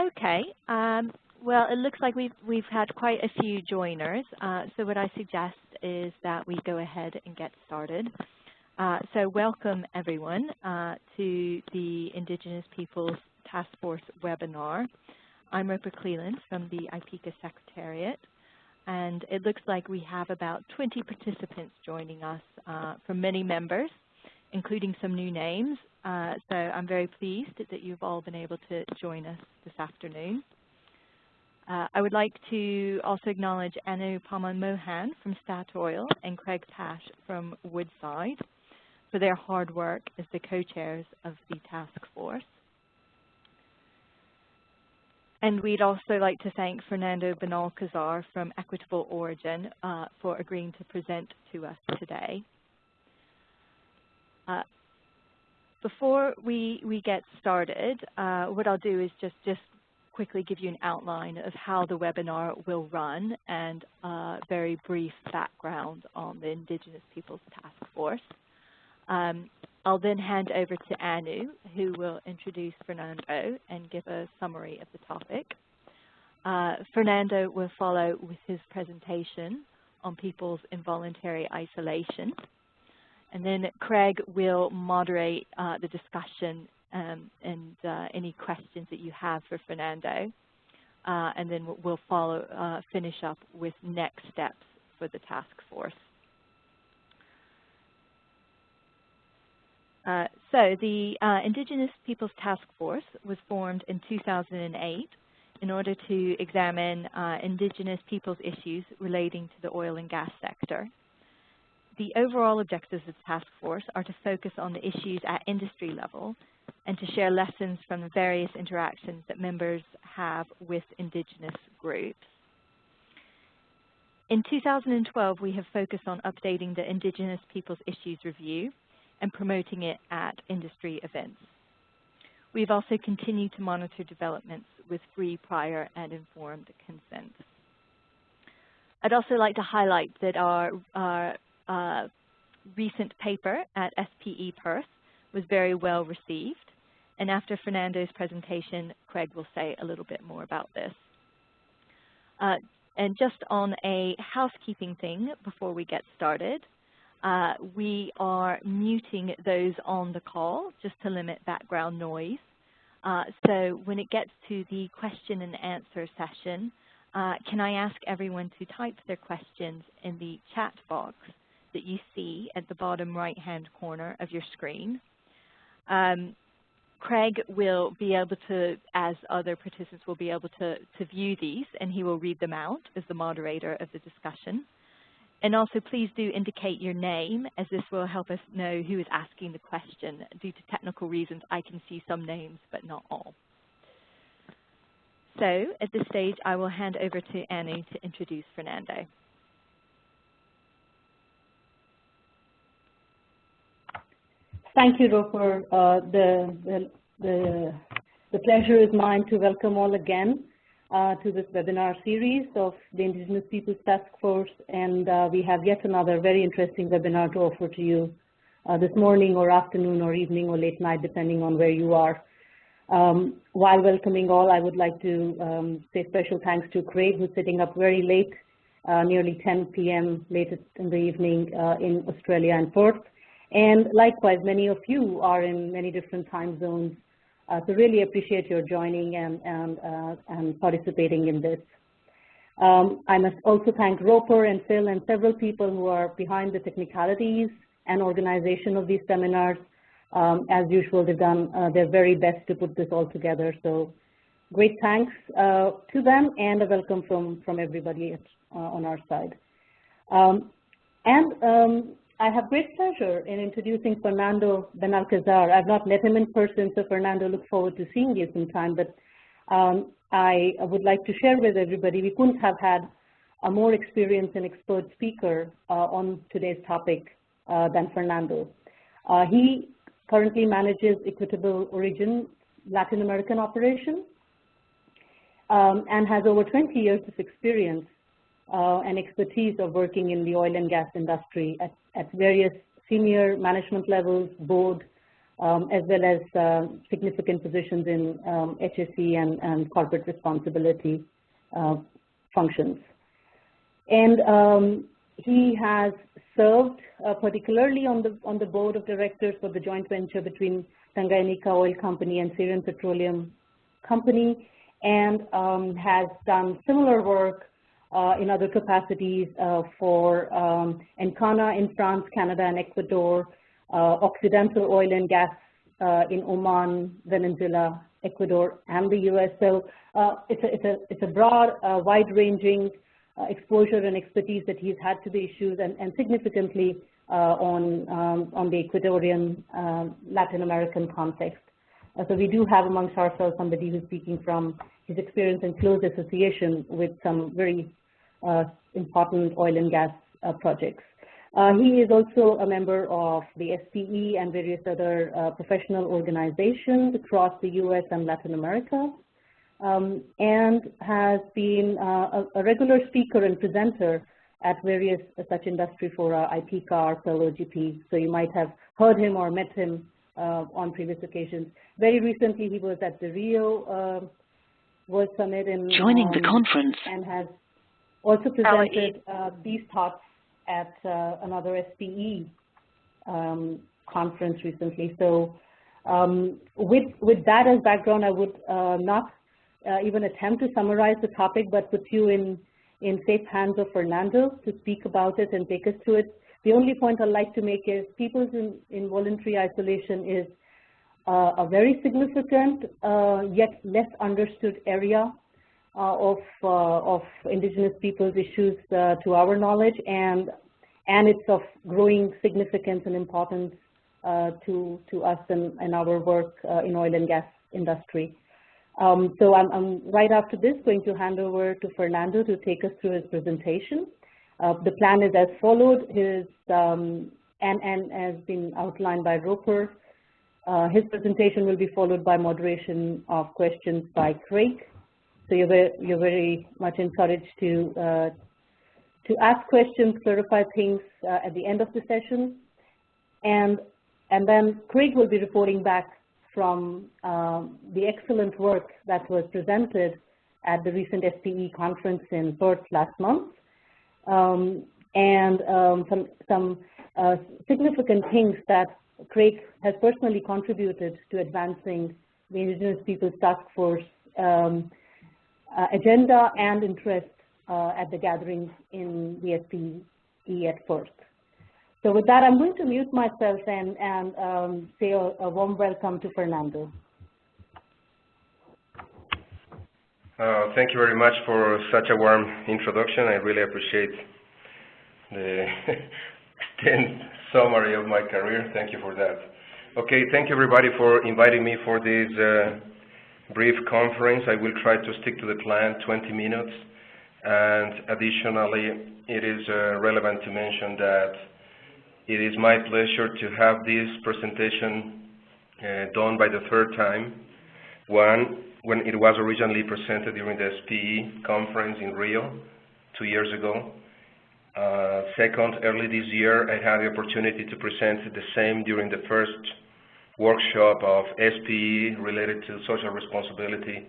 Okay. Well, it looks like we've had quite a few joiners. So what I suggest is that we go ahead and get started. So welcome everyone to the Indigenous Peoples Task Force webinar. I'm Roper Cleland from the IPIECA Secretariat, and it looks like we have about 20 participants joining us from many members, including some new names. So I'm very pleased that you've all been able to join us this afternoon. I would like to also acknowledge Anu Paman-Mohan from Statoil and Craig Tash from Woodside for their hard work as the co-chairs of the task force. And we'd also like to thank Fernando Benalcázar from Equitable Origin for agreeing to present to us today. Before we get started, what I'll do is just quickly give you an outline of how the webinar will run and a very brief background on the Indigenous Peoples Task Force. I'll then hand over to Anu, who will introduce Fernando and give a summary of the topic. Fernando will follow with his presentation on people's involuntary isolation. And then Craig will moderate the discussion and any questions that you have for Fernando. And then we'll finish up with next steps for the task force. So the Indigenous Peoples Task Force was formed in 2008 in order to examine Indigenous peoples issues relating to the oil and gas sector. The overall objectives of the task force are to focus on the issues at industry level and to share lessons from the various interactions that members have with Indigenous groups. In 2012, we have focused on updating the Indigenous Peoples Issues Review and promoting it at industry events. We've also continued to monitor developments with free, prior, and informed consent. I'd also like to highlight that our recent paper at SPE Perth was very well received, and after Fernando's presentation, Craig will say a little bit more about this. And just on a housekeeping thing before we get started, we are muting those on the call just to limit background noise. So when it gets to the question and answer session, can I ask everyone to type their questions in the chat box that you see at the bottom right-hand corner of your screen. Craig will be able to, as other participants will be able to view these, and he will read them out as the moderator of the discussion. And also please do indicate your name, as this will help us know who is asking the question. Due to technical reasons, I can see some names, but not all. So at this stage, I will hand over to Anu to introduce Fernando. Thank you, Roper. The pleasure is mine to welcome all again to this webinar series of the Indigenous Peoples Task Force, and we have yet another very interesting webinar to offer to you this morning or afternoon or evening or late night, depending on where you are. While welcoming all, I would like to say special thanks to Craig, who's sitting up very late, nearly 10 p.m. late in the evening in Australia and Perth. And likewise, many of you are in many different time zones. So really appreciate your joining and participating in this. I must also thank Roper and Phil and several people who are behind the technicalities and organization of these seminars. As usual, they've done their very best to put this all together. So great thanks to them, and a welcome from everybody on our side. I have great pleasure in introducing Fernando Benalcázar. I've not met him in person, so Fernando, look forward to seeing you sometime. But I would like to share with everybody, we couldn't have had a more experienced and expert speaker on today's topic than Fernando. He currently manages Equitable Origin Latin American operation and has over 20 years of experience and expertise of working in the oil and gas industry at various senior management levels, board, as well as significant positions in HSE and corporate responsibility functions. And he has served particularly on the board of directors for the joint venture between Tanganyika Oil Company and Syrian Petroleum Company, and has done similar work in other capacities for Encana in France, Canada, and Ecuador, Occidental Oil and Gas in Oman, Venezuela, Ecuador, and the U.S. So it's a broad, wide-ranging exposure and expertise that he's had to the issues, and significantly on the Ecuadorian Latin American context. So we do have amongst ourselves somebody who's speaking from his experience in close association with some very important oil and gas projects. He is also a member of the SPE and various other professional organizations across the U.S. and Latin America, and has been a regular speaker and presenter at various such industry fora, IPIECA, ARPL, OGP. So you might have heard him or met him on previous occasions. Very recently, he was at the Rio World Summit in joining the conference, and has also presented these thoughts at another SPE conference recently. So with that as background, I would not even attempt to summarize the topic, but put you in safe hands of Fernando to speak about it and take us through it. The only point I'd like to make is peoples in voluntary isolation is a very significant yet less understood area of indigenous peoples issues to our knowledge, and it's of growing significance and importance to us and our work in oil and gas industry. So I'm right after this going to hand over to Fernando to take us through his presentation. The plan is as followed. And has been outlined by Roper. His presentation will be followed by moderation of questions by Craig. So you're very much encouraged to ask questions, clarify things at the end of the session, and then Craig will be reporting back from the excellent work that was presented at the recent SPE conference in Perth last month, and some significant things that Craig has personally contributed to advancing the Indigenous Peoples Task Force agenda and interest at the gatherings in the SPE at Perth. So with that, I'm going to mute myself and say a warm welcome to Fernando. Thank you very much for such a warm introduction. I really appreciate the extended summary of my career. Thank you for that. Okay, thank you everybody for inviting me for this brief conference. I will try to stick to the plan, 20 minutes. And additionally, it is relevant to mention that it is my pleasure to have this presentation done by the third time. One, when it was originally presented during the SPE conference in Rio 2 years ago. Second, early this year, I had the opportunity to present the same during the first workshop of SPE related to social responsibility.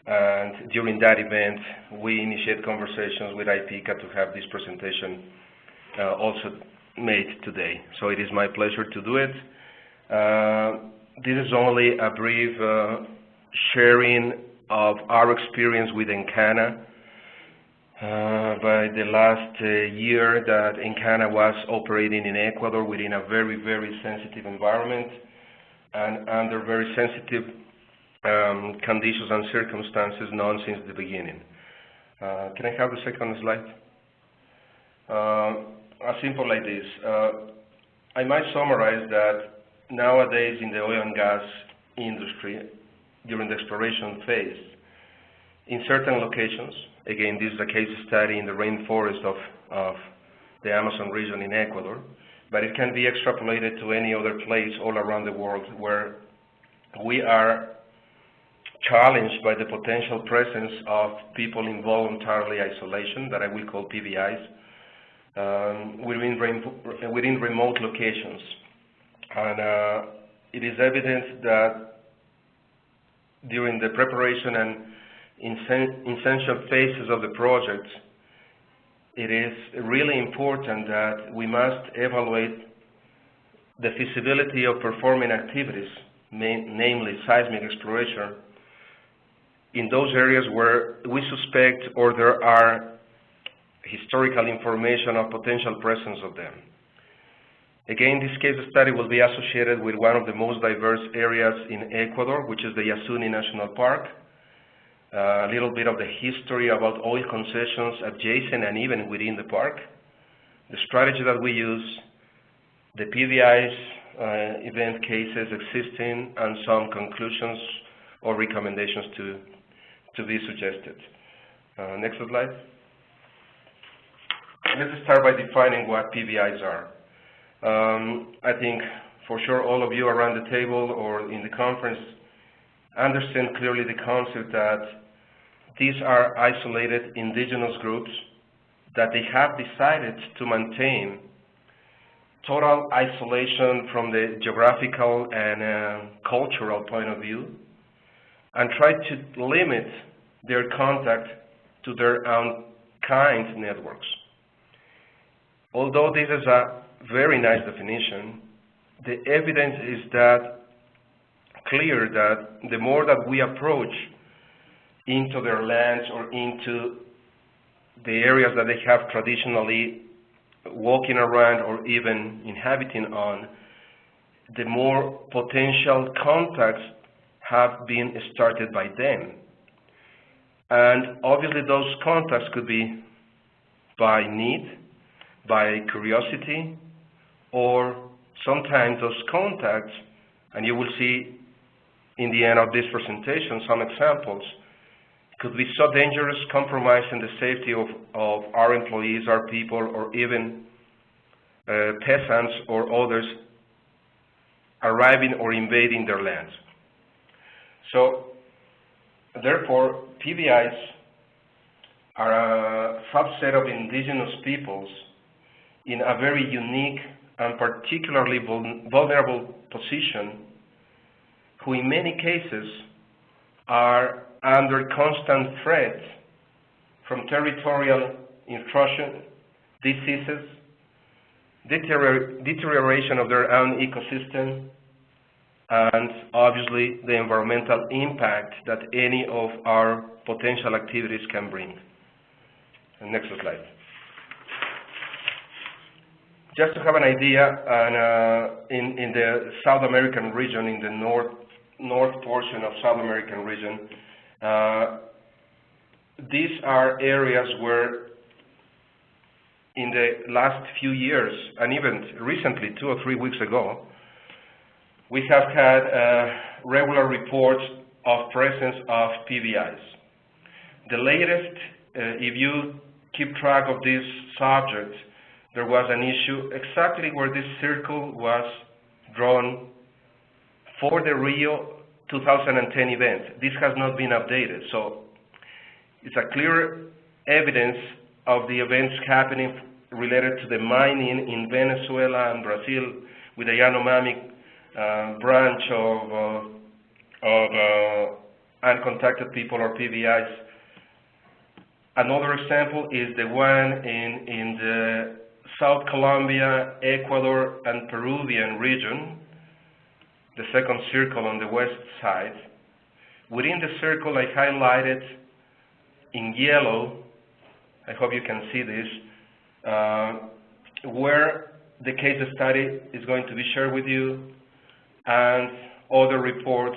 And during that event, we initiated conversations with IPIECA to have this presentation also made today. So it is my pleasure to do it. This is only a brief sharing of our experience with Encana. By the last year that Encana was operating in Ecuador within a very, very sensitive environment and under very sensitive conditions and circumstances known since the beginning. Can I have the second slide? Simple like this. I might summarize that nowadays in the oil and gas industry, during the exploration phase, in certain locations, again, this is a case study in the rainforest of the Amazon region in Ecuador, but it can be extrapolated to any other place all around the world where we are challenged by the potential presence of people in voluntary isolation, that I will call PVIs, within remote locations. And it is evident that during the preparation and inception phases of the project, it is really important that we must evaluate the feasibility of performing activities, namely seismic exploration, in those areas where we suspect or there are historical information of potential presence of them. Again, this case study will be associated with one of the most diverse areas in Ecuador, which is the Yasuni National Park. A little bit of the history about oil concessions adjacent and even within the park. The strategy that we use, the PVIs, event cases existing, and some conclusions or recommendations to be suggested. Next slide. Let's start by defining what PVIs are. I think for sure all of you around the table or in the conference understand clearly the concept that these are isolated indigenous groups that they have decided to maintain total isolation from the geographical and cultural point of view and try to limit their contact to their own kind networks. Although this is a very nice definition, the evidence is that clear that the more that we approach into their lands or into the areas that they have traditionally walking around or even inhabiting on, the more potential contacts have been started by them. And obviously those contacts could be by need, by curiosity, or sometimes those contacts, and you will see in the end of this presentation some examples, could be so dangerous, compromising the safety of our employees, our people, or even peasants or others arriving or invading their lands. So, therefore, PVIs are a subset of indigenous peoples in a very unique and particularly vulnerable position, who in many cases are under constant threat from territorial intrusion, diseases, deterioration of their own ecosystem, and obviously the environmental impact that any of our potential activities can bring. And next slide. Just to have an idea, in the South American region, in the north portion of South American region, these are areas where in the last few years, and even recently, 2 or 3 weeks ago, we have had regular reports of presence of PVIs. The latest, if you keep track of this subject, there was an issue exactly where this circle was drawn for the Rio 2010 event. This has not been updated, so it's a clear evidence of the events happening related to the mining in Venezuela and Brazil with the Yanomami branch of uncontacted people or PVIs. Another example is the one in the South Colombia, Ecuador, and Peruvian region, the second circle on the west side. Within the circle, I highlighted in yellow, I hope you can see this, where the case study is going to be shared with you, and other reports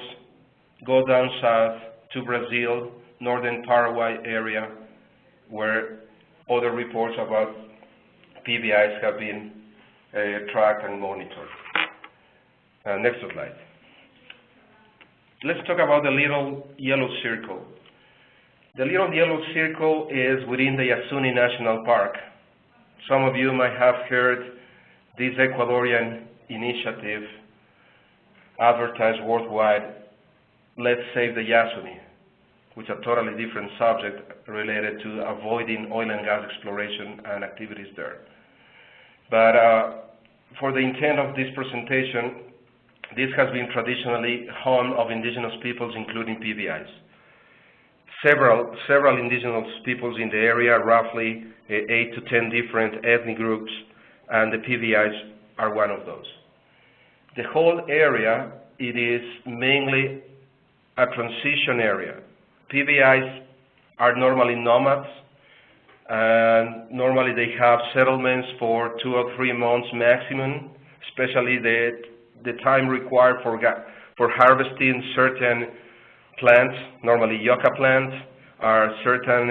go down south to Brazil, northern Paraguay area, where other reports about PVIs have been tracked and monitored. Next slide. Let's talk about the little yellow circle. The little yellow circle is within the Yasuni National Park. Some of you might have heard this Ecuadorian initiative advertised worldwide, Let's Save the Yasuni, which is a totally different subject related to avoiding oil and gas exploration and activities there. But for the intent of this presentation, this has been traditionally home of indigenous peoples, including PVIs. Several indigenous peoples in the area, roughly 8 to 10 different ethnic groups, and the PVIs are one of those. The whole area, it is mainly a transition area. PVIs are normally nomads, and normally they have settlements for 2 or 3 months maximum, especially the time required for harvesting certain plants, normally yucca plants, or certain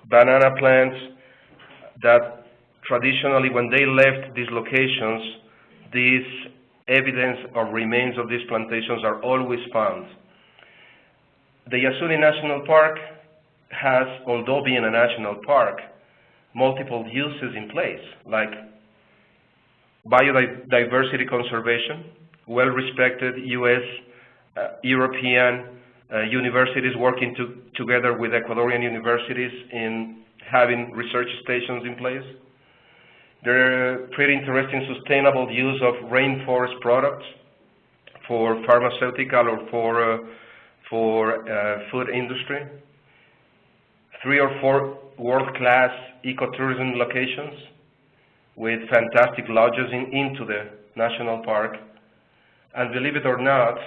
banana plants that traditionally, when they left these locations, these evidence or remains of these plantations are always found. The Yasuni National Park has, although being a national park, multiple uses in place, like biodiversity conservation, well-respected U.S., European universities working together with Ecuadorian universities in having research stations in place. There are pretty interesting sustainable use of rainforest products for pharmaceutical or for food industry. 3 or 4 world-class ecotourism locations with fantastic lodges into the national park. And believe it or not,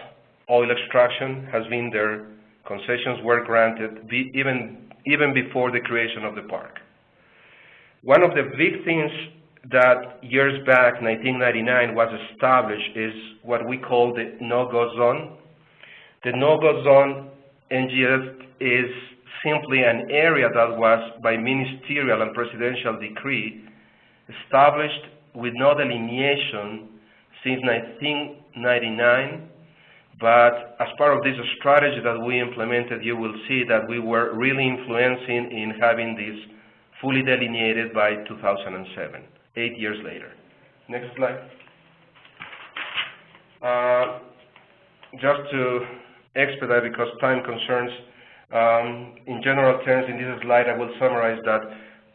oil extraction has been there. Concessions were granted even before the creation of the park. One of the big things that years back, 1999, was established is what we call the no-go zone. The no-go zone, NGF, is simply an area that was, by ministerial and presidential decree, established with no delineation since 1999. But as part of this strategy that we implemented, you will see that we were really influencing in having this fully delineated by 2007, 8 years later. Next slide. Just to expedite, because time concerns, in general terms, in this slide, I will summarize that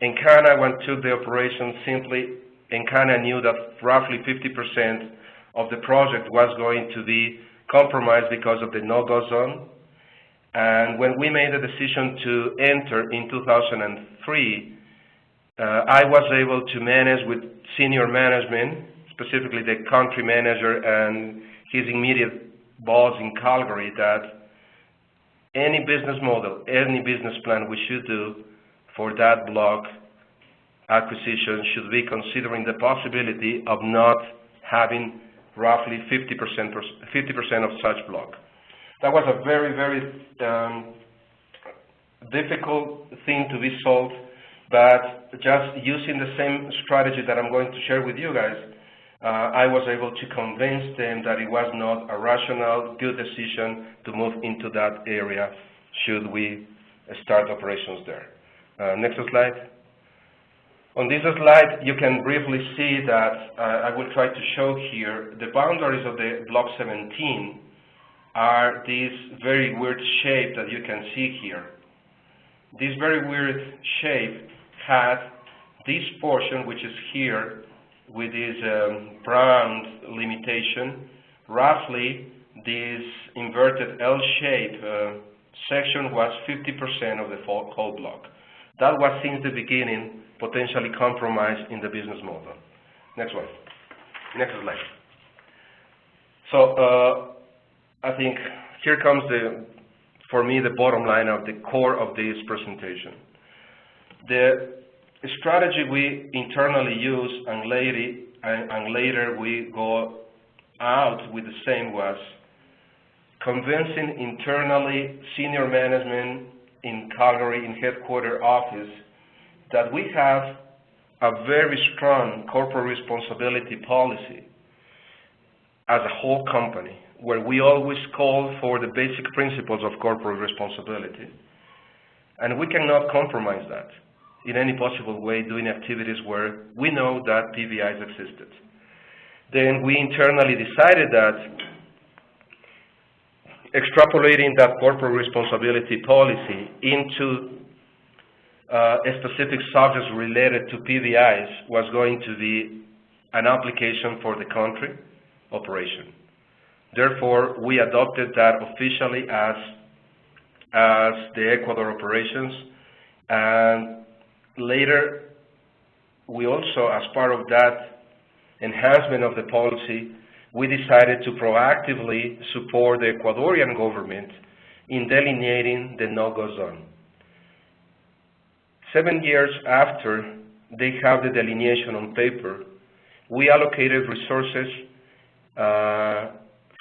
ENCANA, when took the operation, simply ENCANA knew that roughly 50% of the project was going to be compromised because of the no-go zone. And when we made the decision to enter in 2003, I was able to manage with senior management, specifically the country manager and his immediate boss in Calgary, that any business model, any business plan we should do for that block acquisition should be considering the possibility of not having roughly 50% of such block. That was a very, very difficult thing to be solved, but just using the same strategy that I'm going to share with you guys, I was able to convince them that it was not a rational, good decision to move into that area should we start operations there. Next slide. On this slide, you can briefly see that I will try to show here the boundaries of the Block 17 are this very weird shape that you can see here. This very weird shape had this portion, which is here, with this brown limitation. Roughly, this inverted L-shape section was 50% of the whole block. That was, since the beginning, potentially compromised in the business model. Next one. Next slide. So I think here comes for me, the bottom line of the core of this presentation. The strategy we internally use and later we go out with the same was convincing internally senior management in Calgary, in headquarter office, that we have a very strong corporate responsibility policy as a whole company, where we always call for the basic principles of corporate responsibility. And we cannot compromise that in any possible way, doing activities where we know that PVIs existed. Then we internally decided that extrapolating that corporate responsibility policy into specific subjects related to PVIs was going to be an application for the country operation. Therefore, we adopted that officially as the Ecuador operations, and later we also, as part of that enhancement of the policy, we decided to proactively support the Ecuadorian government in delineating the no-go zone. 7 years after they have the delineation on paper, we allocated resources,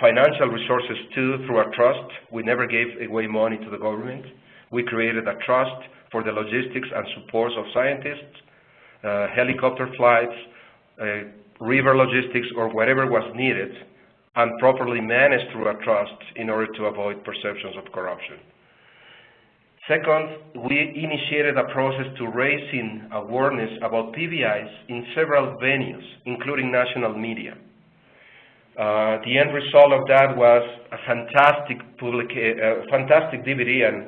financial resources through a trust. We never gave away money to the government. We created a trust for the logistics and supports of scientists, helicopter flights, river logistics, or whatever was needed, and properly managed through a trust in order to avoid perceptions of corruption. Second, we initiated a process to raising awareness about PVIs in several venues, including national media. The end result of that was a fantastic DVD, and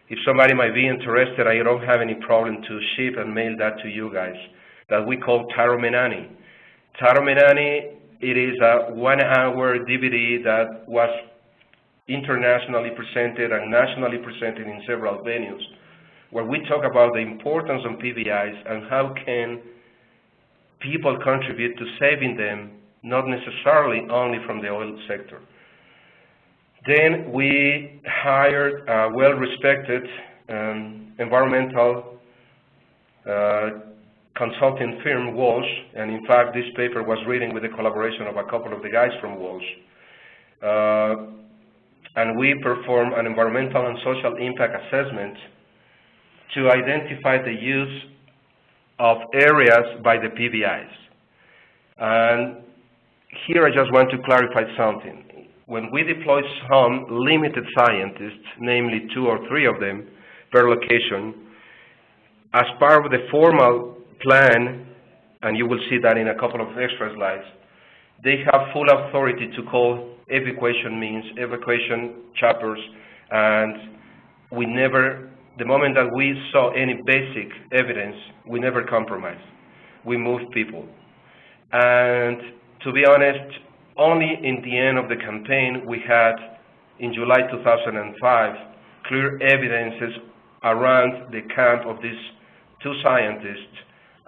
if somebody might be interested, I don't have any problem to ship and mail that to you guys, that we call Taro Menani. Taro Menani, it is a 1-hour DVD that was internationally presented and nationally presented in several venues, where we talk about the importance of PVIs and how can people contribute to saving them, not necessarily only from the oil sector. Then we hired a well-respected environmental consulting firm, Walsh, and in fact this paper was written with the collaboration of a couple of the guys from Walsh. And we performed an environmental and social impact assessment to identify the use of areas by the PVIs. And here I just want to clarify something. When we deploy some limited scientists, namely 2 or 3 of them per location, as part of the formal plan, and you will see that in a couple of extra slides, they have full authority to call evacuation means, evacuation choppers, and we never, the moment that we saw any basic evidence, we never compromised. We moved people. And to be honest, only in the end of the campaign, we had, in July 2005, clear evidences around the camp of these 2 scientists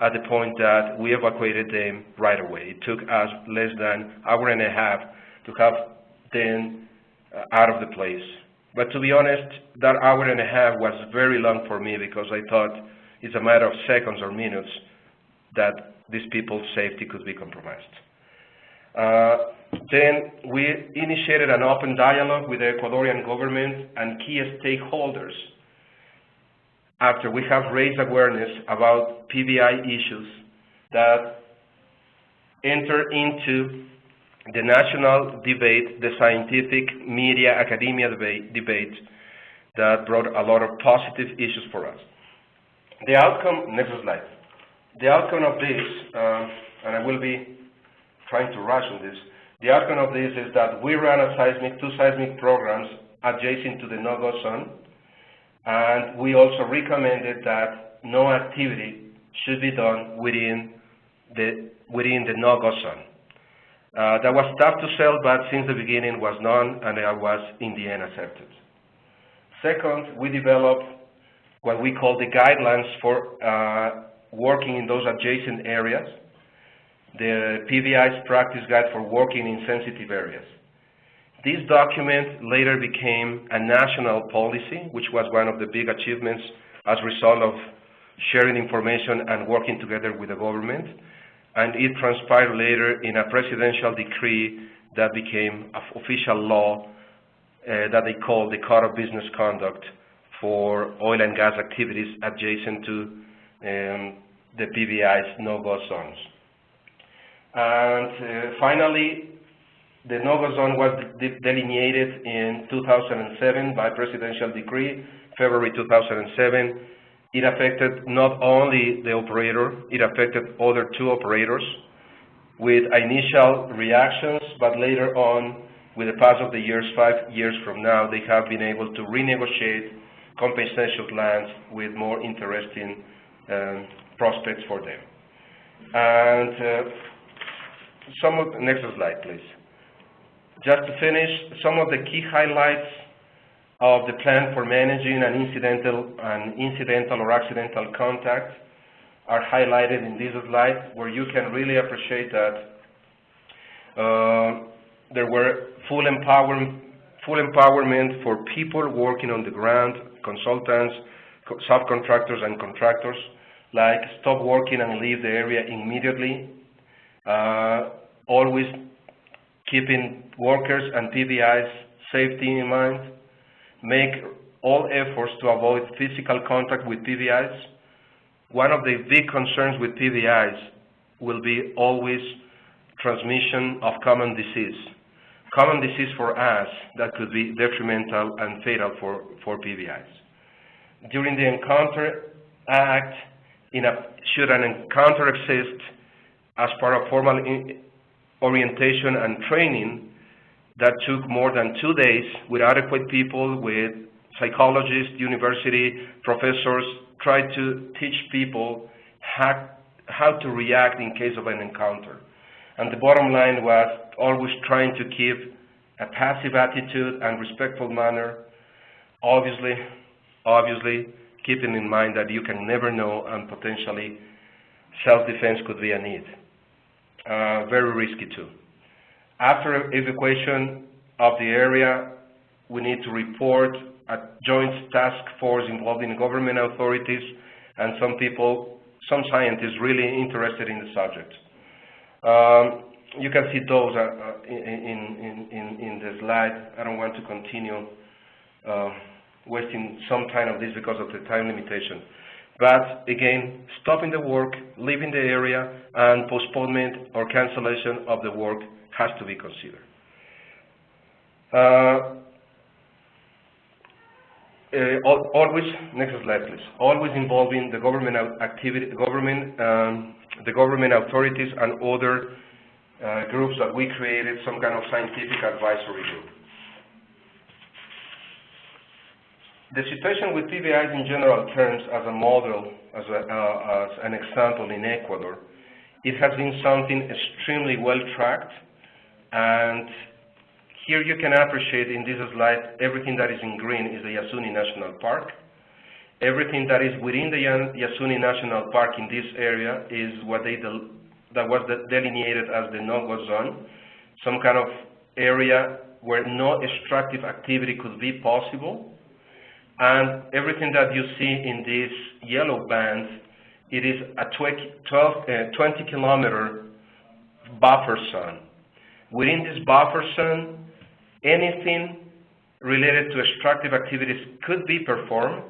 at the point that we evacuated them right away. It took us less than an hour and a half to have them out of the place. But to be honest, that hour and a half was very long for me because I thought it's a matter of seconds or minutes that these people's safety could be compromised. Then we initiated an open dialogue with the Ecuadorian government and key stakeholders after we have raised awareness about PVI issues that enter into the national debate, the scientific, media, academia debate that brought a lot of positive issues for us. The outcome, next slide. The outcome of this, and I will be trying to rush on this, the outcome of this is that we ran a 2 seismic programs adjacent to the no-go zone, and we also recommended that no activity should be done within the no-go zone. That was tough to sell, but since the beginning was none, and it was in the end accepted. Second, we developed what we call the guidelines for working in those adjacent areas, the PVI's practice guide for working in sensitive areas. This document later became a national policy, which was one of the big achievements as a result of sharing information and working together with the government. And it transpired later in a presidential decree that became an official law that they call the Code of Business Conduct for oil and gas activities adjacent to the PVI's no-go zones. And finally, the no-go zone was delineated in 2007 by presidential decree, February 2007. It affected not only the operator, it affected other 2 operators with initial reactions, but later on, with the pass of the years, 5 years from now, they have been able to renegotiate compensation plans with more interesting prospects for them. And next slide, please. Just to finish, some of the key highlights of the plan for managing an incidental or accidental contact are highlighted in this slide, where you can really appreciate that there were full empowerment for people working on the ground, consultants, subcontractors, and contractors, like stop working and leave the area immediately, always keeping workers and PVIs safety in mind, make all efforts to avoid physical contact with PVIs. One of the big concerns with PVIs will be always transmission of common disease. Common disease for us that could be detrimental and fatal for PVIs. During the Encounter Act, should an encounter exist as part of formal orientation and training that took more than 2 days with adequate people, with psychologists, university professors, tried to teach people how to react in case of an encounter. And the bottom line was always trying to keep a passive attitude and respectful manner, obviously keeping in mind that you can never know and potentially self-defense could be a need. Very risky too. After evacuation of the area, we need to report a joint task force involving government authorities and some scientists really interested in the subject. You can see those in the slide. I don't want to continue wasting some time on this because of the time limitation. But again, stopping the work, leaving the area, and postponement or cancellation of the work has to be considered. Always, next slide please, always involving the government the government authorities and other groups that we created, some kind of scientific advisory group. The situation with PVIs in general terms as a model, as an example in Ecuador, it has been something extremely well tracked, and here you can appreciate in this slide everything that is in green is the Yasuni National Park. Everything that is within the Yasuni National Park in this area is what that was delineated as the no-go zone, some kind of area where no extractive activity could be possible. And everything that you see in this yellow band, it is a 20-kilometer buffer zone. Within this buffer zone, anything related to extractive activities could be performed,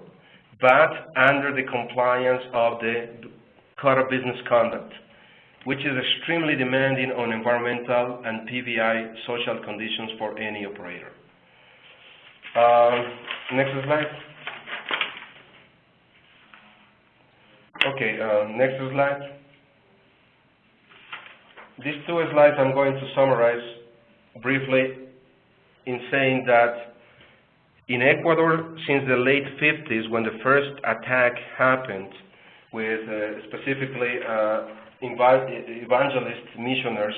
but under the compliance of the Code of Business Conduct, which is extremely demanding on environmental and PVI social conditions for any operator. Next slide. Okay, next slide. These two slides I'm going to summarize briefly in saying that in Ecuador, since the late 50s, when the first attack happened with specifically evangelist missioners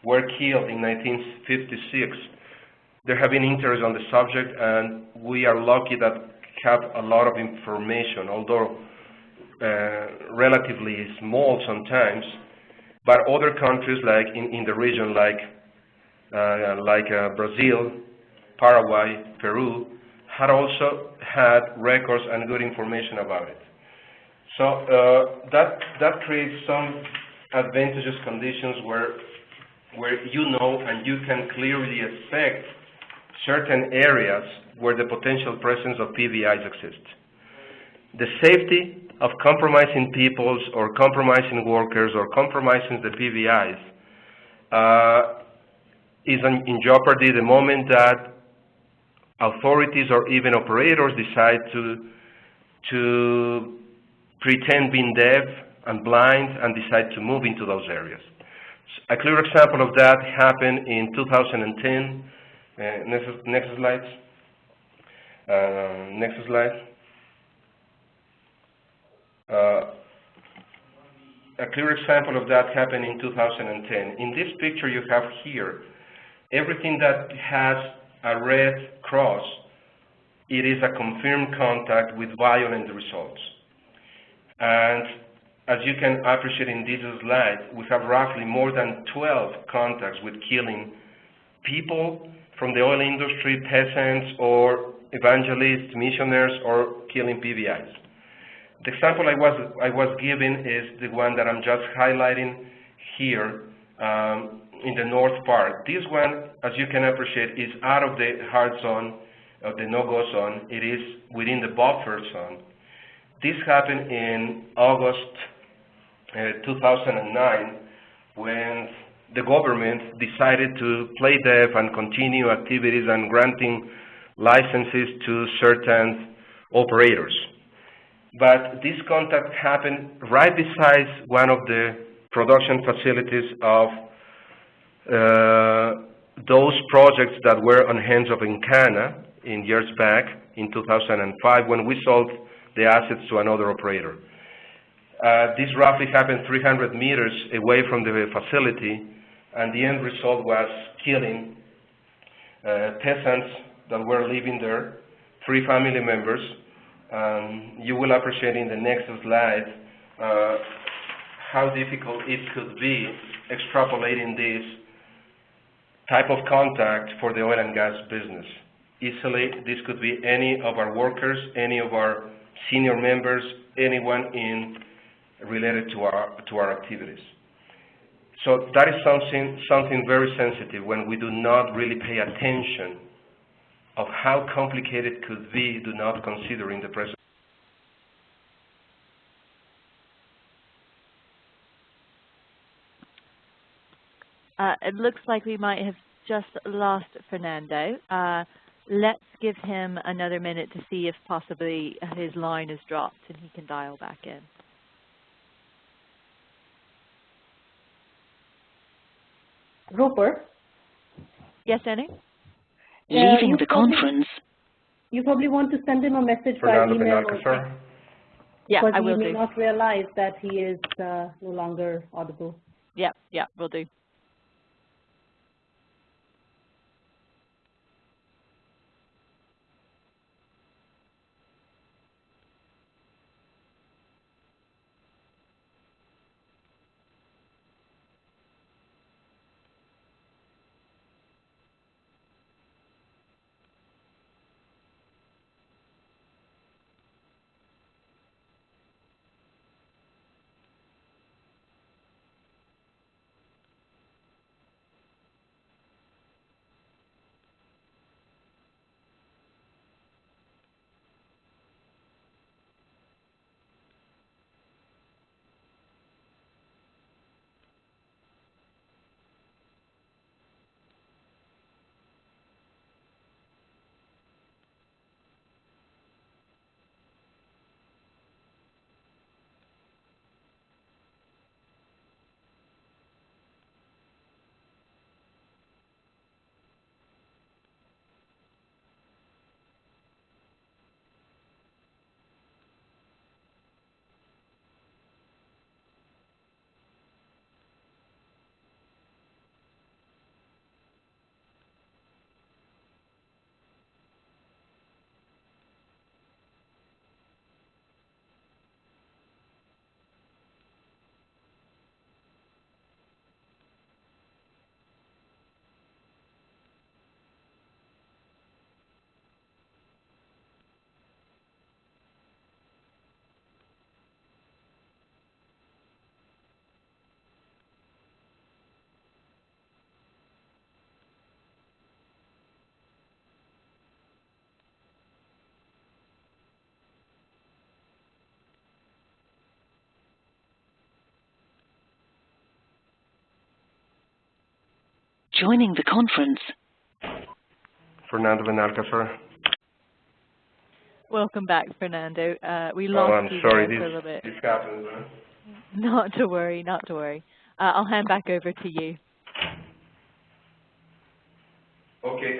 were killed in 1956, there have been interest on the subject, and we are lucky that have a lot of information, although relatively small sometimes. But other countries, like in the region, like Brazil, Paraguay, Peru, had also had records and good information about it. So that creates some advantageous conditions where you know and you can clearly expect certain areas where the potential presence of PVIs exists. The safety of compromising peoples or compromising workers or compromising the PVIs is in jeopardy the moment that authorities or even operators decide to pretend being deaf and blind and decide to move into those areas. A clear example of that happened in 2010. Next slide. Next slide. A clear example of that happened in 2010. In this picture you have here Everything that has a red cross, it is a confirmed contact with violent results. And as you can appreciate in this slide, we have roughly more than 12 contacts with killing people from the oil industry, peasants, or evangelists, missionaries, or killing PVIs. The example I was given is the one that I'm just highlighting here in the north part. This one, as you can appreciate, is out of the hard zone, of the no-go zone. It is within the buffer zone. This happened in August 2009 when the government decided to play deaf and continue activities and granting licenses to certain operators. But this contact happened right beside one of the production facilities of those projects that were on hands of Encana in years back in 2005 when we sold the assets to another operator. This roughly happened 300 meters away from the facility, and the end result was killing peasants that were living there, 3 family members. You will appreciate in the next slide how difficult it could be extrapolating this type of contact for the oil and gas business. Easily, this could be any of our workers, any of our senior members, anyone related to our activities. So that is something very sensitive when we do not really pay attention of how complicated it could be, do not consider in the present. It looks like we might have just lost Fernando. Let's give him another minute to see if possibly his line is dropped and he can dial back in. Rupert? Yes, Annie? Leaving the conference. You probably want to send him a message Fernando by email. Benalcázar. Yeah, I will do. Because he may not realize that he is no longer audible. Yeah, will do. Joining the conference. Fernando Benalcázar. Welcome back, Fernando. We lost you there for a little bit. This happens, huh? Not to worry, not to worry. I'll hand back over to you. Okay,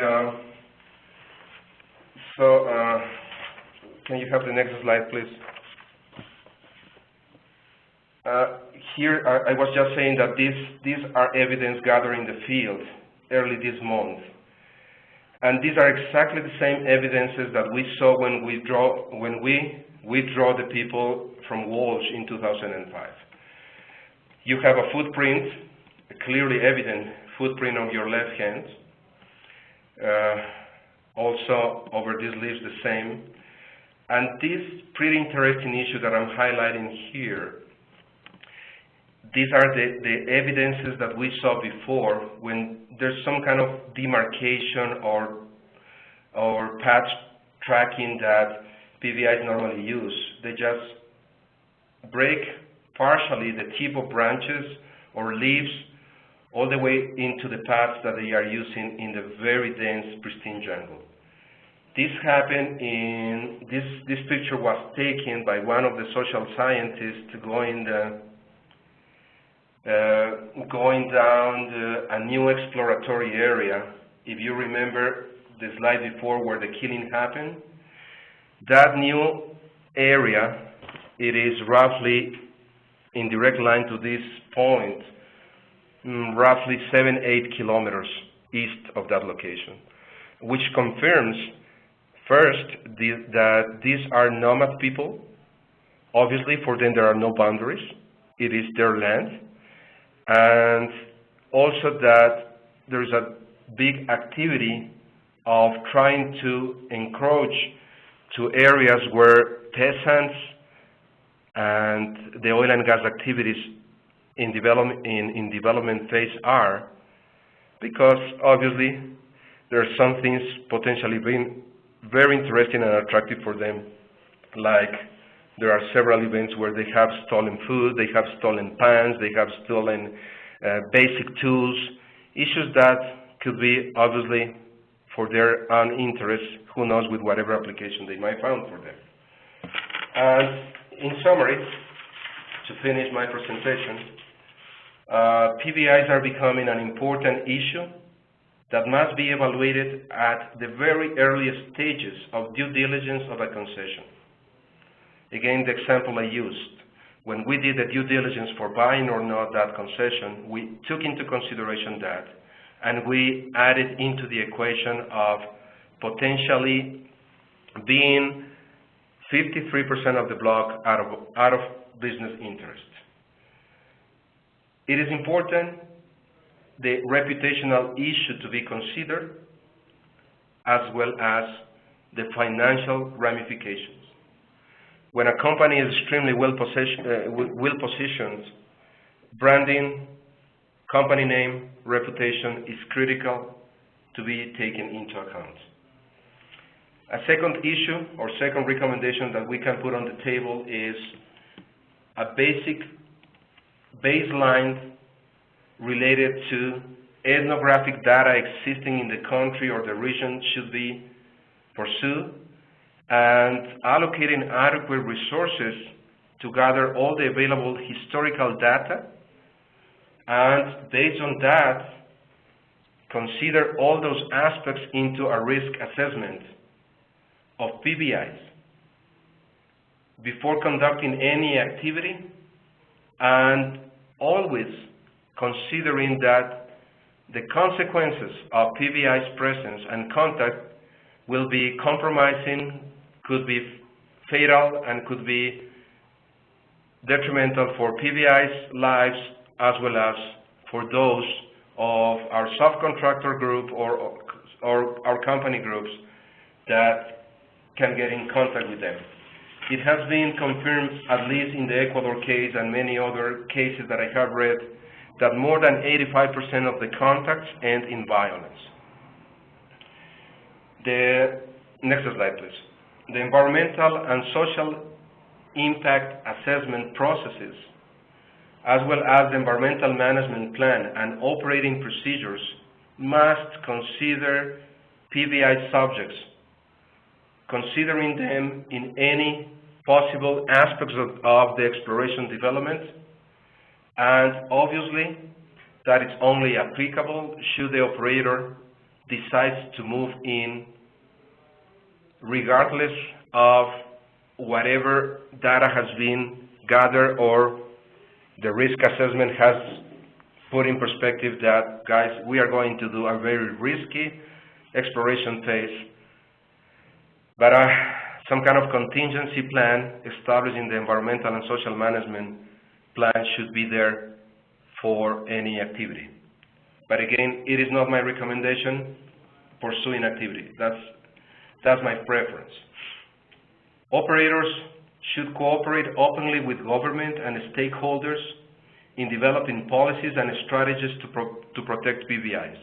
can you have the next slide, please? Here, I was just saying that these are evidence gathered in the field, early this month. And these are exactly the same evidences that we saw when we withdraw the people from Walsh in 2005. You have a footprint, a clearly evident footprint on your left hand. Also over these leaves the same. And this pretty interesting issue that I'm highlighting here, these are the evidences that we saw before when there's some kind of demarcation or patch tracking that PVIs normally use. They just break partially the tip of branches or leaves all the way into the paths that they are using in the very dense, pristine jungle. This happened in, this picture was taken by one of the social scientists going down a new exploratory area. If you remember the slide before where the killing happened, that new area, it is roughly in direct line to this point, roughly 7-8 kilometers east of that location, which confirms first that these are nomad people. Obviously, for them there are no boundaries. It is their land. And also that there is a big activity of trying to encroach to areas where peasants and the oil and gas activities in development phase are, because obviously there are some things potentially being very interesting and attractive for them, like there are several events where they have stolen food, they have stolen pans, they have stolen basic tools, issues that could be obviously for their own interest, who knows with whatever application they might find for them. And in summary, to finish my presentation, PVIs are becoming an important issue that must be evaluated at the very earliest stages of due diligence of a concession. Again, the example I used, when we did the due diligence for buying or not that concession, we took into consideration that, and we added into the equation of potentially being 53% of the block out of business interest. It is important the reputational issue to be considered, as well as the financial ramifications. When a company is extremely well positioned, branding, company name, reputation is critical to be taken into account. A second issue or second recommendation that we can put on the table is a basic baseline related to ethnographic data existing in the country or the region should be pursued, and allocating adequate resources to gather all the available historical data, and based on that, consider all those aspects into a risk assessment of PVIs before conducting any activity, and always considering that the consequences of PVI's presence and contact will be compromising, could be fatal, and could be detrimental for PVI's lives as well as for those of our subcontractor group or our company groups that can get in contact with them. It has been confirmed, at least in the Ecuador case and many other cases that I have read, that more than 85% of the contacts end in violence. The next slide, please. The environmental and social impact assessment processes, as well as the environmental management plan and operating procedures, must consider PVI subjects, considering them in any possible aspects of the exploration development, and obviously that it's only applicable should the operator decide to move in regardless of whatever data has been gathered or the risk assessment has put in perspective that, guys, we are going to do a very risky exploration phase, but some kind of contingency plan established in the environmental and social management plan should be there for any activity. But again, it is not my recommendation pursuing activity. That's my preference. Operators should cooperate openly with government and stakeholders in developing policies and strategies to protect PVIs.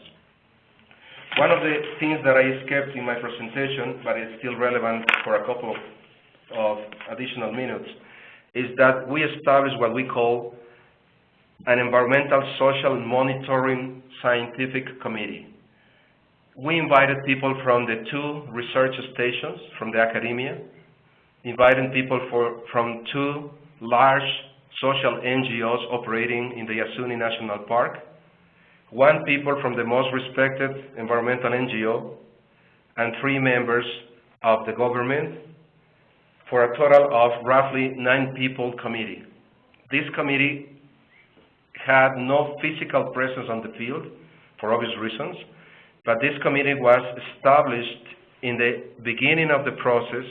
One of the things that I skipped in my presentation, but it's still relevant for a couple of additional minutes, is that we established what we call an Environmental Social Monitoring Scientific Committee. We invited people from the 2 research stations from the academia, invited people from 2 large social NGOs operating in the Yasuni National Park, 1 people from the most respected environmental NGO, and 3 members of the government, for a total of roughly 9 people committee. This committee had no physical presence on the field for obvious reasons, but this committee was established in the beginning of the process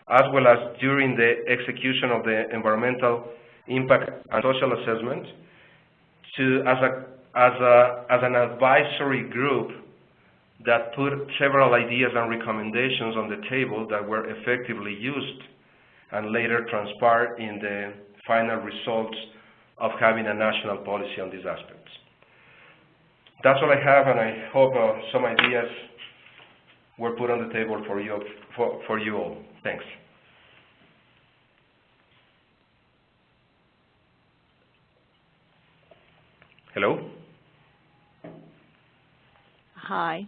as well as during the execution of the environmental impact and social assessment as an advisory group that put several ideas and recommendations on the table that were effectively used and later transpired in the final results of having a national policy on these aspects. That's all I have, and I hope some ideas were put on the table for you all. Thanks. Hello? Hi.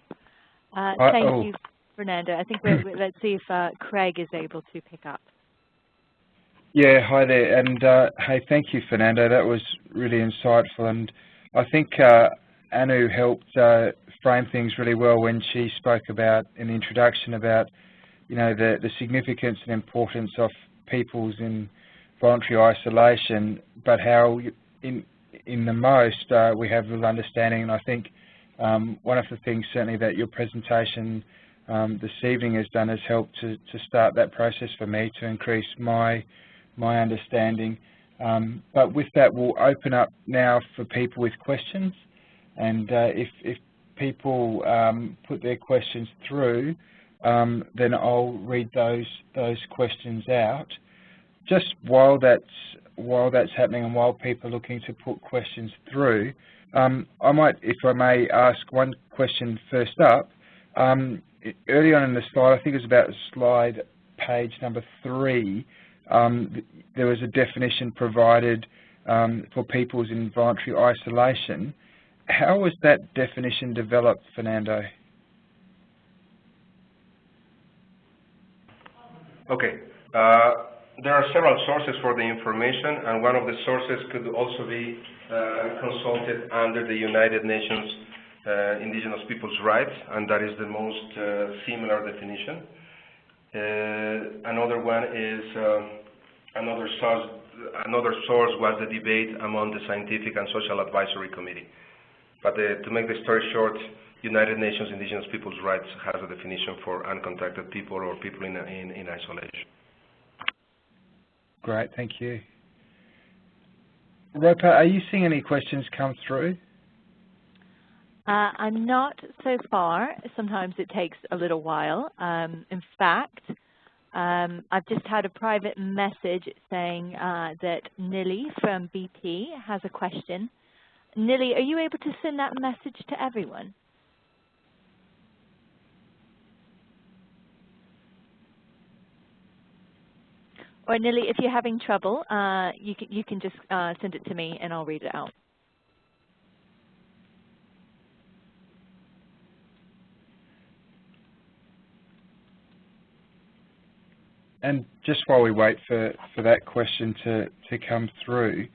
Thank you, Fernando. I think let's see if Craig is able to pick up. Yeah, hi there, and hey, thank you, Fernando. That was really insightful, and I think Anu helped frame things really well when she spoke about in the introduction about, you know, the significance and importance of peoples in voluntary isolation, but how in the most we have little understanding. And I think one of the things certainly that your presentation this evening has done is helped to start that process for me to increase my understanding. But with that, we'll open up now for people with questions, and if people put their questions through, then I'll read those questions out. Just while that's happening and while people are looking to put questions through, I might, if I may, ask one question first up. Early on in the slide, I think it was about slide page number 3, there was a definition provided for peoples in voluntary isolation. How was that definition developed, Fernando? Okay. There are several sources for the information, and one of the sources could also be consulted under the United Nations Indigenous Peoples' Rights, and that is the most similar definition. Another one is another source was the debate among the Scientific and Social Advisory Committee. But to make the story short, United Nations Indigenous Peoples' Rights has a definition for uncontacted people or people in isolation. Great, thank you. Ropa, are you seeing any questions come through? I'm not so far. Sometimes it takes a little while. In fact, I've just had a private message saying that Nili from BP has a question. Nili, are you able to send that message to everyone? Or Nili, if you're having trouble, you can just send it to me and I'll read it out. And just while we wait for that question to come through,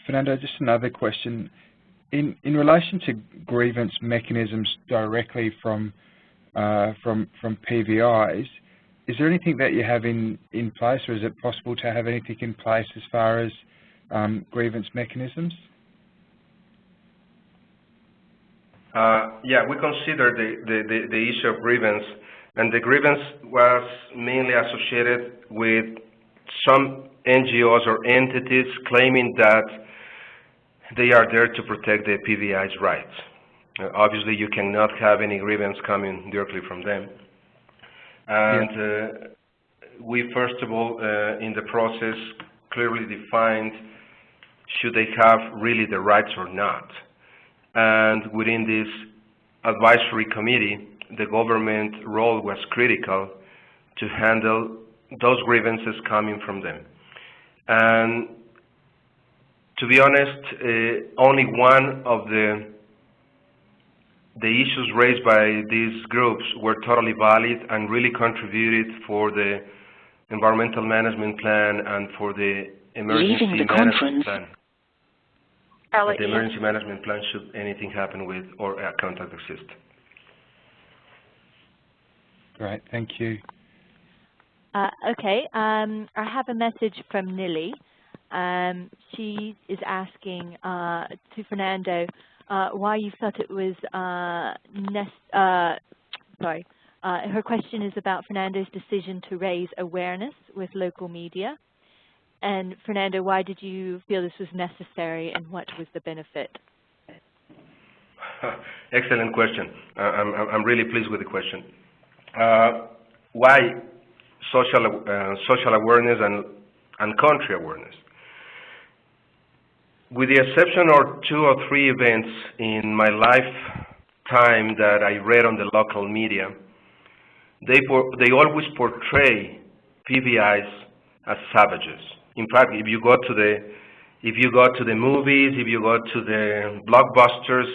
Fernando, just another question. In relation to grievance mechanisms directly from PVIs, is there anything that you have in place, or is it possible to have anything in place as far as grievance mechanisms? Yeah, we consider the issue of grievance, and the grievance was mainly associated with some NGOs or entities claiming that they are there to protect the PVIs' rights. Obviously, you cannot have any grievance coming directly from them. And we, first of all, in the process, clearly defined should they have really the rights or not. And within this advisory committee, the government role was critical to handle those grievances coming from them. And to be honest, only one of the issues raised by these groups were totally valid and really contributed for the environmental management plan and for the emergency management plan. The emergency management plan should anything happen with or a contact exist. Great, thank you. Okay, I have a message from Nili. She is asking to Fernando why you felt it was her question is about Fernando's decision to raise awareness with local media. And Fernando, why did you feel this was necessary, and what was the benefit? Excellent question. I'm really pleased with the question. Why social awareness and country awareness? With the exception of 2 or 3 events in my lifetime that I read on the local media, they always portray PVIs as savages. In fact, if you go to the movies, if you go to the blockbusters,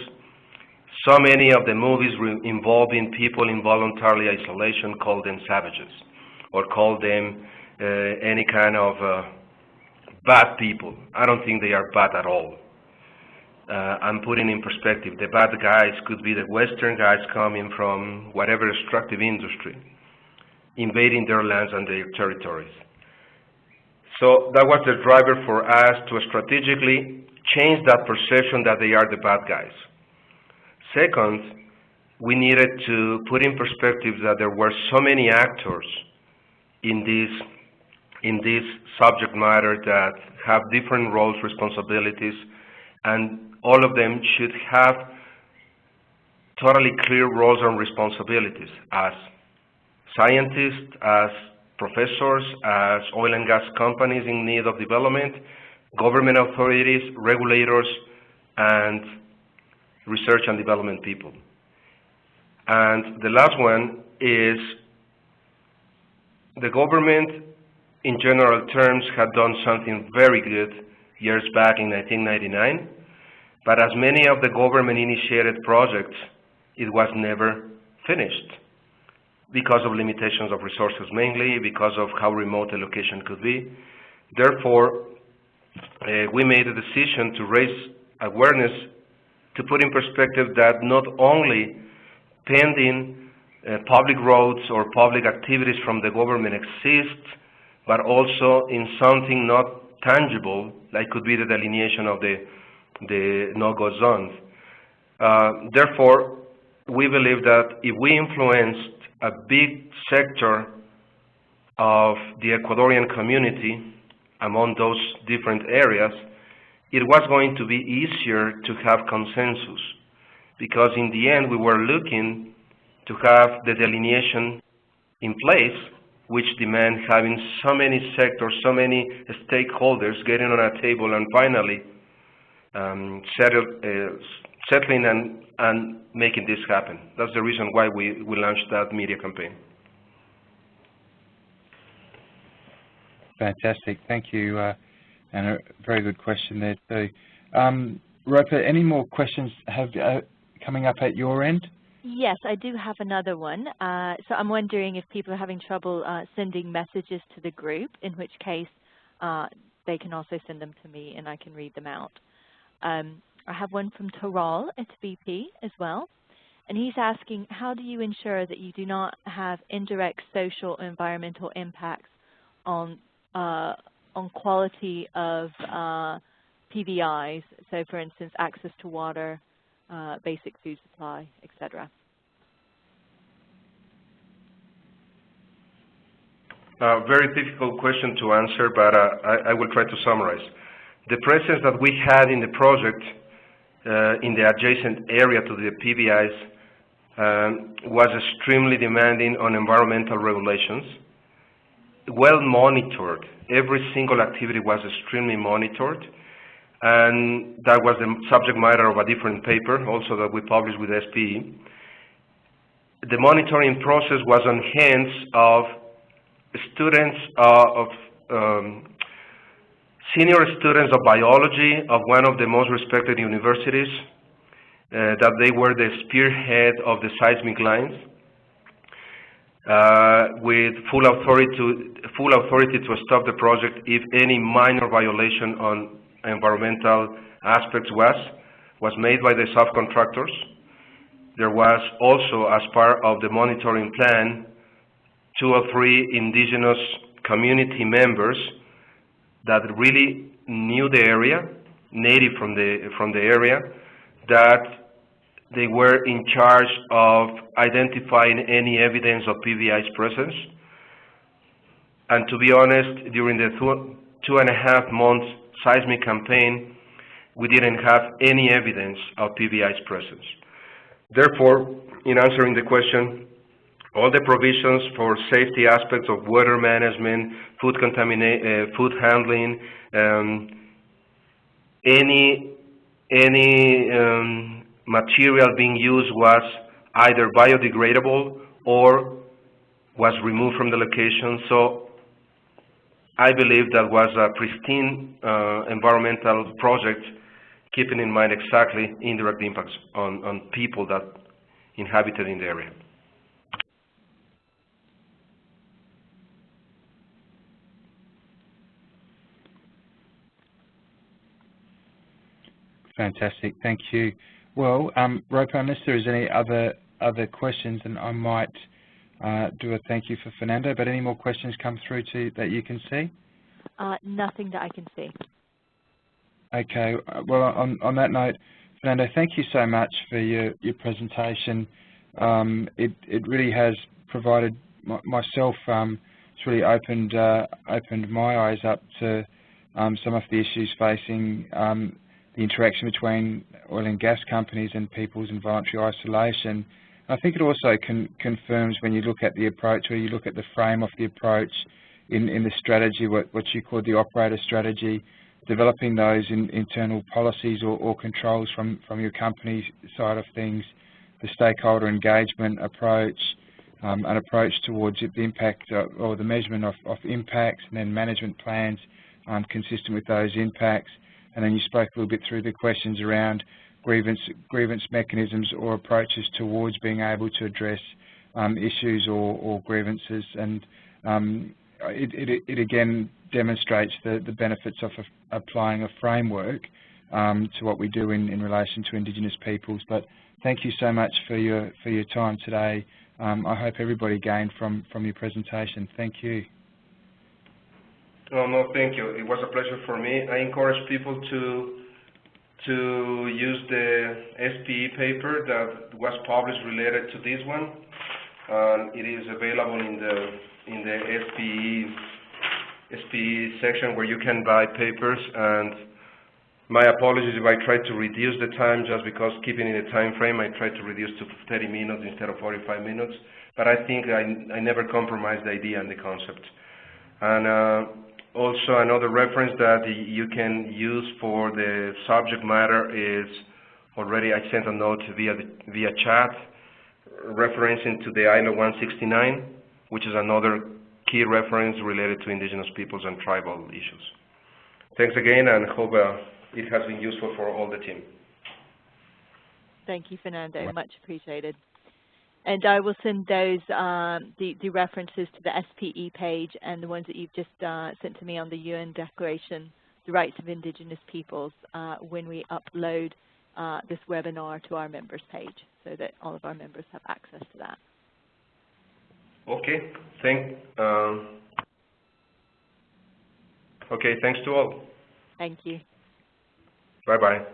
so many of the movies involving people in voluntary isolation call them savages, or call them any kind of bad people. I don't think they are bad at all. I'm putting in perspective, the bad guys could be the Western guys coming from whatever extractive industry, invading their lands and their territories. So that was the driver for us to strategically change that perception that they are the bad guys. Second, we needed to put in perspective that there were so many actors in this subject matter that have different roles, responsibilities, and all of them should have totally clear roles and responsibilities as scientists, as professors, as oil and gas companies in need of development, government authorities, regulators, and research and development people. And the last one is the government, in general terms, had done something very good years back in 1999, but as many of the government-initiated projects, it was never finished because of limitations of resources, mainly because of how remote a location could be. Therefore, we made a decision to raise awareness, to put in perspective that not only pending public roads or public activities from the government exist, but also in something not tangible, like could be the delineation of the no-go zones. Therefore, we believe that if we influenced a big sector of the Ecuadorian community among those different areas, it was going to be easier to have consensus, because in the end we were looking to have the delineation in place, which demand having so many sectors, so many stakeholders getting on a table and finally settling and making this happen. That's the reason why we launched that media campaign. Fantastic, thank you, and a very good question there too. Ropa, any more questions coming up at your end? Yes, I do have another one. So I'm wondering if people are having trouble sending messages to the group, in which case they can also send them to me and I can read them out. I have one from Toral at BP as well, and he's asking, how do you ensure that you do not have indirect social and environmental impacts on quality of PVIs, so for instance access to water, basic food supply, etc. Very difficult question to answer, but I will try to summarize. The presence that we had in the project in the adjacent area to the PVIs was extremely demanding on environmental regulations, well monitored. Every single activity was extremely monitored, and that was the subject matter of a different paper also that we published with SPE. The monitoring process was on hands of students senior students of biology of one of the most respected universities, that they were the spearhead of the seismic lines, with full authority to stop the project if any minor violation on environmental aspects was made by the subcontractors. There was also, as part of the monitoring plan, 2 or 3 indigenous community members that really knew the area, native from the area, that they were in charge of identifying any evidence of PVI's presence. And to be honest, during the 2.5 month seismic campaign, we didn't have any evidence of PVI's presence. Therefore, in answering the question, all the provisions for safety aspects of water management, food handling, any material being used was either biodegradable or was removed from the location. So I believe that was a pristine environmental project, keeping in mind exactly indirect impacts on people that inhabited in the area. Fantastic, thank you. Well, Ropa, unless there is any other questions, and I might do a thank you for Fernando, but any more questions come through that you can see? Nothing that I can see. Okay, well, on that note, Fernando, thank you so much for your presentation. It really has provided myself, it's really opened my eyes up to some of the issues facing the interaction between oil and gas companies and peoples in voluntary isolation. I think it also confirms, when you look at the approach, or you look at the frame of the approach in the strategy, what you call the operator strategy, developing those internal policies or controls from your company's side of things, the stakeholder engagement approach, an approach towards the impact or the measurement of impacts, and then management plans consistent with those impacts. And then you spoke a little bit through the questions around grievance mechanisms or approaches towards being able to address issues or grievances. And it again demonstrates the benefits of applying a framework to what we do in relation to Indigenous peoples. But thank you so much for your time today. I hope everybody gained from your presentation. Thank you. Oh, no, thank you. It was a pleasure for me. I encourage people to use the SPE paper that was published related to this one. It is available in the SPE section where you can buy papers. And my apologies if I tried to reduce the time, just because keeping in the time frame, I tried to reduce to 30 minutes instead of 45 minutes. But I think I never compromised the idea and the concept. And also, another reference that you can use for the subject matter is, already I sent a note via chat referencing to the ILO 169, which is another key reference related to Indigenous peoples and tribal issues. Thanks again, and hope it has been useful for all the team. Thank you, Fernando. Much appreciated. And I will send those, the references to the SPE page and the ones that you've just sent to me on the UN Declaration, the Rights of Indigenous Peoples, when we upload this webinar to our members page, so that all of our members have access to that. Okay, thanks to all. Thank you. Bye-bye.